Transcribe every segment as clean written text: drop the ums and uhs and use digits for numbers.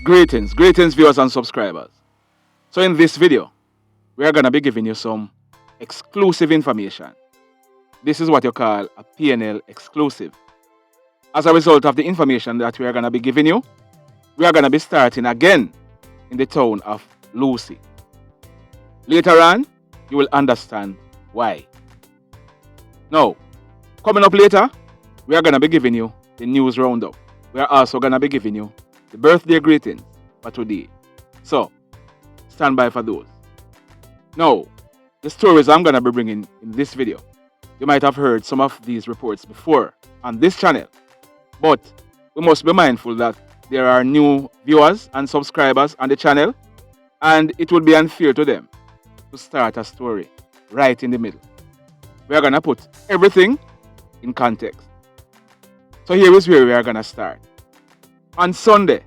Greetings viewers and subscribers. So in this video, we are going to be giving you some exclusive information. This is what you call a PNL exclusive. As a result of the information that we are going to be giving you, we are going to be starting again in the town of Lucy. Later on, you will understand why. Now, coming up later, we are going to be giving you the news roundup. We are also going to be giving you the birthday greetings for today. So, stand by for those. Now, the stories I'm going to be bringing in this video, you might have heard some of these reports before on this channel, but we must be mindful that there are new viewers and subscribers on the channel, and it would be unfair to them to start a story right in the middle. We are going to put everything in context. So here is where we are going to start. On Sunday,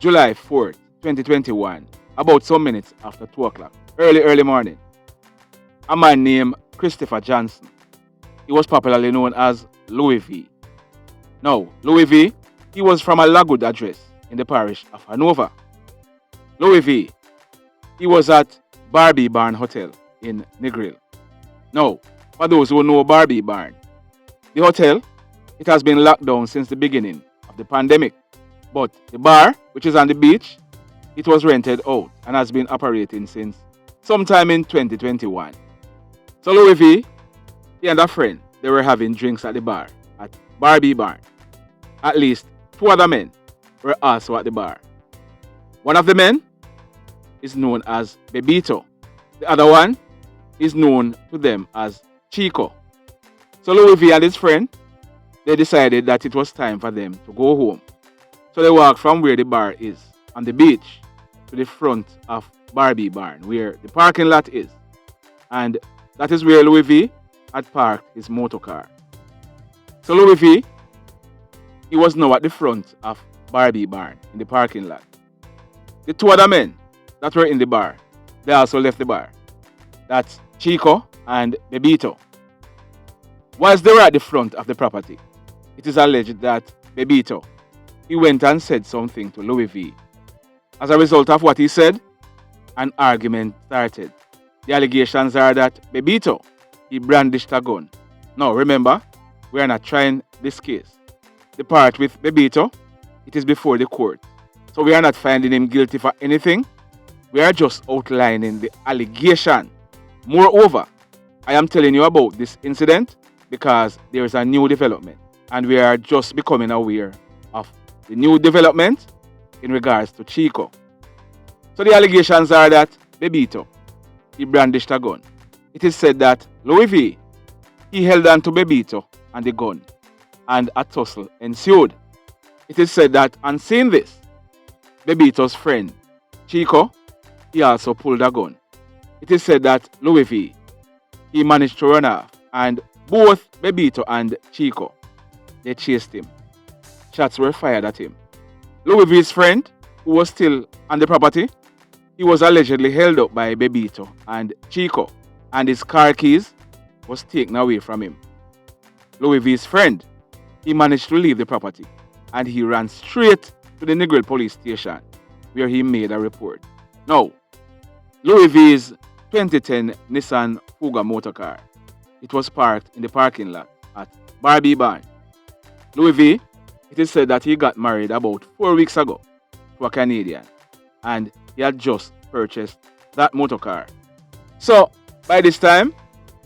July 4th, 2021, about some minutes after 2 o'clock, early morning, a man named Christopher Johnson, he was popularly known as Louie V. Now, Louie V, he was from a Lagood address in the parish of Hanover. Louie V, he was at Barbie Barn Hotel in Negril. Now, for those who know Barbie Barn, the hotel, it has been locked down since the beginning of the pandemic. But the bar, which is on the beach, it was rented out and has been operating since sometime in 2021. So Louie V, he and a friend, they were having drinks at the bar at Barbie Barn. At least 2 other men were also at the bar. One of the men is known as Bebito. The other one is known to them as Chico. So Louie V and his friend, they decided that it was time for them to go home. So they walked from where the bar is on the beach to the front of Barbie Barn, where the parking lot is. And that is where Louie V had parked his motor car. So Louie V, he was now at the front of Barbie Barn in the parking lot. The 2 other men that were in the bar, they also left the bar. That's Chico and Bebito. Whilst they were at the front of the property, it is alleged that Bebito, he went and said something to Louie V. As a result of what he said, an argument started. The allegations are that Bebito, he brandished a gun. Now remember, we are not trying this case. The part with Bebito, it is before the court. So we are not finding him guilty for anything. We are just outlining the allegation. Moreover, I am telling you about this incident because there is a new development, and we are just becoming aware of the new development in regards to Chico. So the allegations are that Bebito, he brandished a gun. It is said that Louie V, he held on to Bebito and the gun, and a tussle ensued. It is said that on seeing this, Bebito's friend, Chico, he also pulled a gun. It is said that Louie V, he managed to run off, and both Bebito and Chico, they chased him. Shots were fired at him. Louie V's friend, who was still on the property, he was allegedly held up by Bebito and Chico, and his car keys was taken away from him. Louie V's friend, he managed to leave the property, and he ran straight to the Negril police station, where he made a report. Now, Louie V's 2010 Nissan Fuga motor car, it was parked in the parking lot at Barbie Barn. Louie V, it is said that he got married about 4 weeks ago to a Canadian, and he had just purchased that motor car. So, by this time,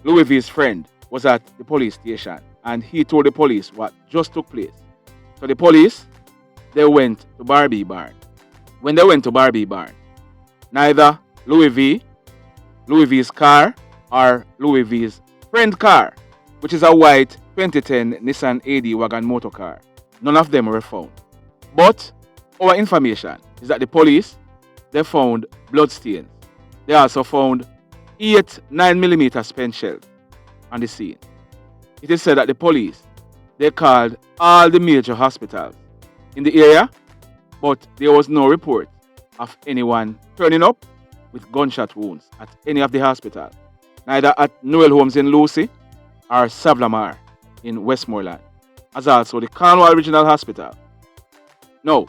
Louie V's friend was at the police station, and he told the police what just took place. So the police, they went to Barbie Barn. When they went to Barbie Barn, neither Louie V, Louie V's car, or Louie V's friend car, which is a white 2010 Nissan AD wagon motor car, none of them were found. But our information is that the police, they found bloodstains. They also found 8 9mm spent shells on the scene. It is said that the police, they called all the major hospitals in the area, but there was no report of anyone turning up with gunshot wounds at any of the hospitals, neither at Noel Homes in Lucy or Savlamar in Westmoreland, as also the Cornwall Regional Hospital. Now,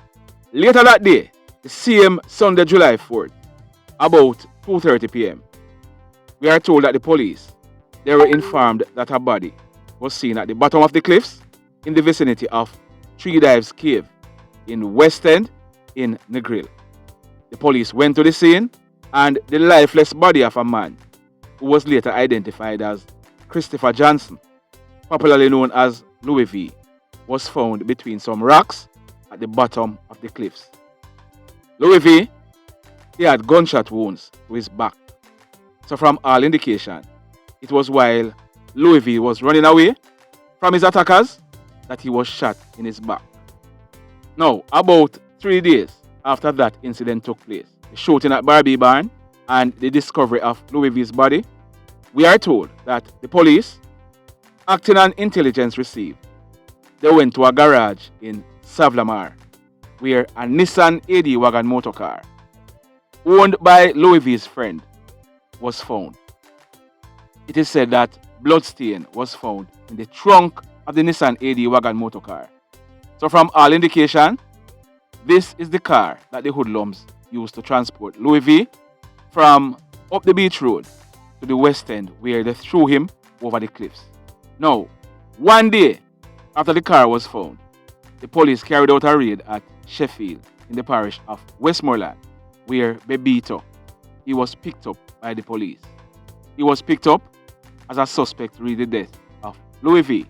later that day, The same Sunday, July 4th, about 2:30 p.m., we are told that the police, they were informed that a body was seen at the bottom of the cliffs in the vicinity of Three Dives Cave in West End in Negril. The police went to the scene and the lifeless body of a man who was later identified as Christopher Johnson, popularly known as Louie V, was found between some rocks at the bottom of the cliffs. Louie V, he had gunshot wounds to his back. So from all indication, it was while Louie V was running away from his attackers that he was shot in his back. Now, about 3 days after that incident took place, the shooting at Barbie Barn and the discovery of Louie V's body, we are told that the police, acting on intelligence received, they went to a garage in Savlamar, where a Nissan AD wagon motorcar, owned by Louie V's friend, was found. It is said that bloodstain was found in the trunk of the Nissan AD wagon motorcar. So from all indication, this is the car that the hoodlums used to transport Louie V from up the beach road to the West End, where they threw him over the cliffs. Now, one day after the car was found, the police carried out a raid at Sheffield in the parish of Westmoreland, where Bebito, he was picked up by the police. He was picked up as a suspect in the death of Louie V.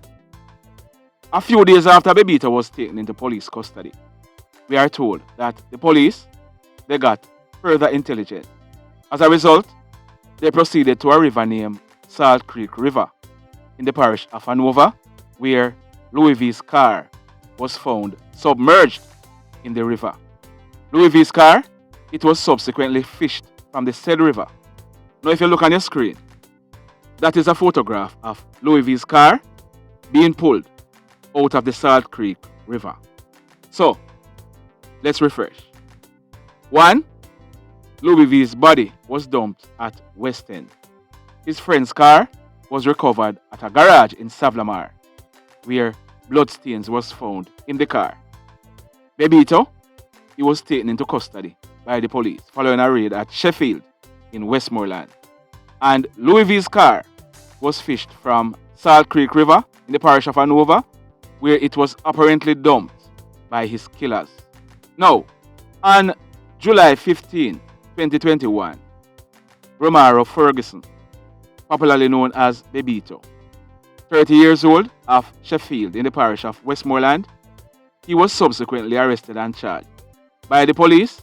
A few days after Bebito was taken into police custody, we are told that the police, they got further intelligence. As a result, they proceeded to a river named Salt Creek River in the parish of Hanover, where Louie V's car was found submerged in the river. Louie V's car, it was subsequently fished from the said river. Now if you look on your screen, that is a photograph of Louie V's car being pulled out of the Salt Creek River. So, let's refresh. 1. Louie V's body was dumped at West End. His friend's car was recovered at a garage in Savlamar, where bloodstains was found in the car. Bebito, he was taken into custody by the police following a raid at Sheffield in Westmoreland. And Louie V's car was fished from Salt Creek River in the parish of Hanover, where it was apparently dumped by his killers. Now, on July 15, 2021, Romaro Ferguson, popularly known as Bebito, 30 years old, of Sheffield in the parish of Westmoreland, he was subsequently arrested and charged by the police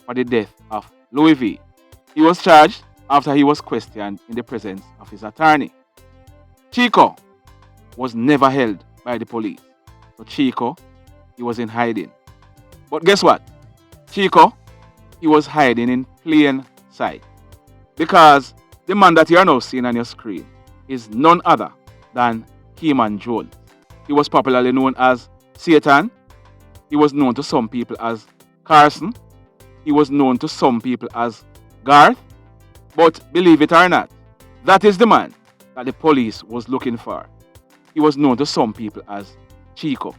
for the death of Louie V. He was charged after he was questioned in the presence of his attorney. Chico was never held by the police. So Chico, he was in hiding. But guess what? Chico, he was hiding in plain sight. Because the man that you are now seeing on your screen is none other than Kemon Jones. He was popularly known as Satan. He was known to some people as Carson. He was known to some people as Garth. But believe it or not, that is the man that the police was looking for. He was known to some people as Chico.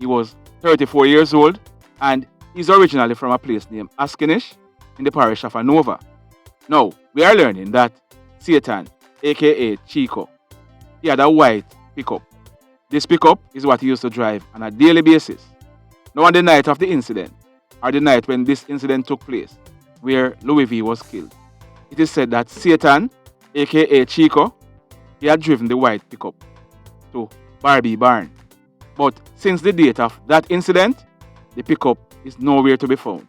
He was 34 years old and he's originally from a place named Askenish in the parish of Hanover. Now, we are learning that Satan, aka Chico, he had a white pickup. This pickup is what he used to drive on a daily basis. Now, on the night of the incident, or the night when this incident took place, where Louie V was killed, it is said that Satan, aka Chico, he had driven the white pickup to Barbie Barn. But since the date of that incident, the pickup is nowhere to be found.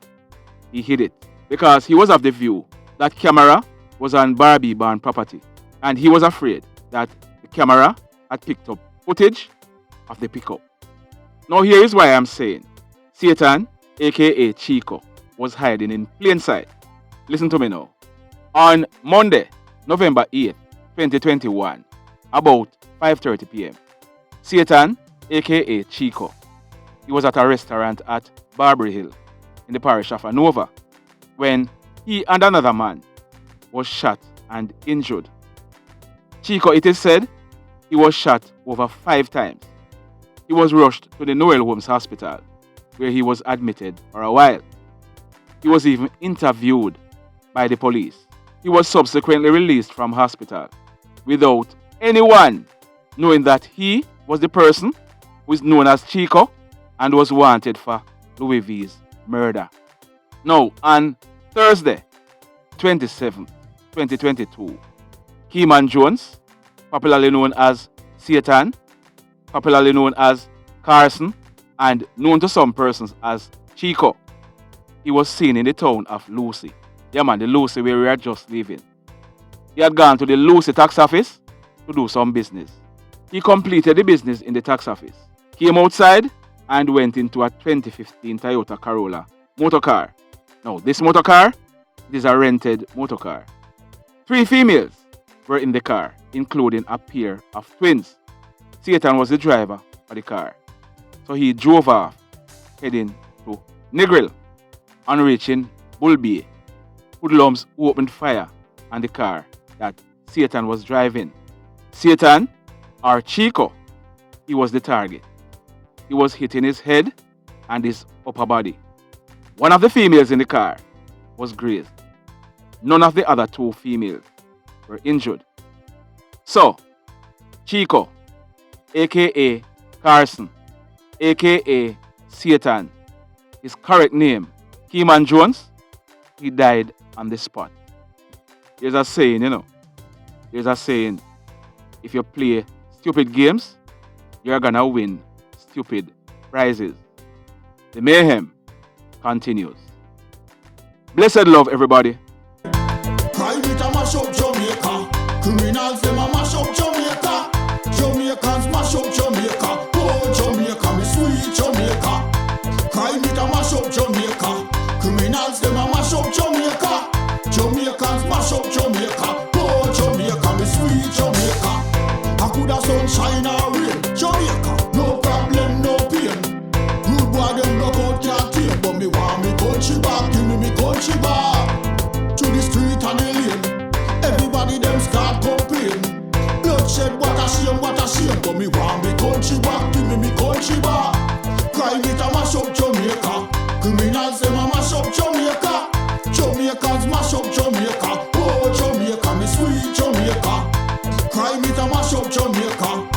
He hid it because he was of the view that camera was on Barbie Barn property, and he was afraid that the camera had picked up footage of the pickup. Now here is why I'm saying Satan, aka Chico, was hiding in plain sight. Listen to me now. On Monday, November 8th, 2021, about 5:30 p.m., Satan, aka Chico, he was at a restaurant at Barbary Hill in the parish of Hanover when he and another man was shot and injured. Chico, it is said, he was shot over 5 times. He was rushed to the Noel Holmes Hospital where he was admitted for a while. He was even interviewed by the police. He was subsequently released from hospital without anyone knowing that he was the person who is known as Chico and was wanted for Louie V's murder. Now, on Thursday, 27th, 2022, Kemon Jones, popularly known as Satan, popularly known as Carson, and known to some persons as Chico, he was seen in the town of Lucy. Yeah man, the Lucy where we are just leaving. He had gone to the Lucy tax office to do some business. He completed the business in the tax office, came outside and went into a 2015 Toyota Corolla motor car. Now, this motor car is a rented motor car. 3 females were in the car, including a pair of twins. Satan was the driver of the car. So he drove off, heading to Negril. On reaching Bull Bay, hoodlums opened fire on the car that Satan was driving. Satan, or Chico, he was the target. He was hit in his head and his upper body. One of the females in the car was grazed. None of the other 2 females were injured. So, Chico, aka Carson, aka Satan, his correct name, Kemon Jones, he died on the spot. There's a saying, there's a saying, if you play stupid games, you're gonna win stupid prizes. The mayhem continues. Blessed love, everybody. Crime it a mash up Jamaica. Criminals them a mash up Jamaica. Jamaicans mash up Jamaica. Oh Jamaica, me sweet Jamaica. Crime it a mash up Jamaica. Criminals them a mash up Jamaica. Jamaicans mash up Jamaica. Oh Jamaica, me sweet Jamaica. I coulda sunshine or rain. Jamaica, no problem, no pain. Rude boy them knock out can't tame, but me want me country back. Give me country back. To the street and the lane, everybody them start complain. Bloodshed, what a shame, but me want me country back. Give me country back. Crime it a mash up Jamaica. Criminals them a mash up Jamaica. Jamaicans mash up Jamaica. Oh Jamaica, me sweet Jamaica. Crime it a mash up Jamaica.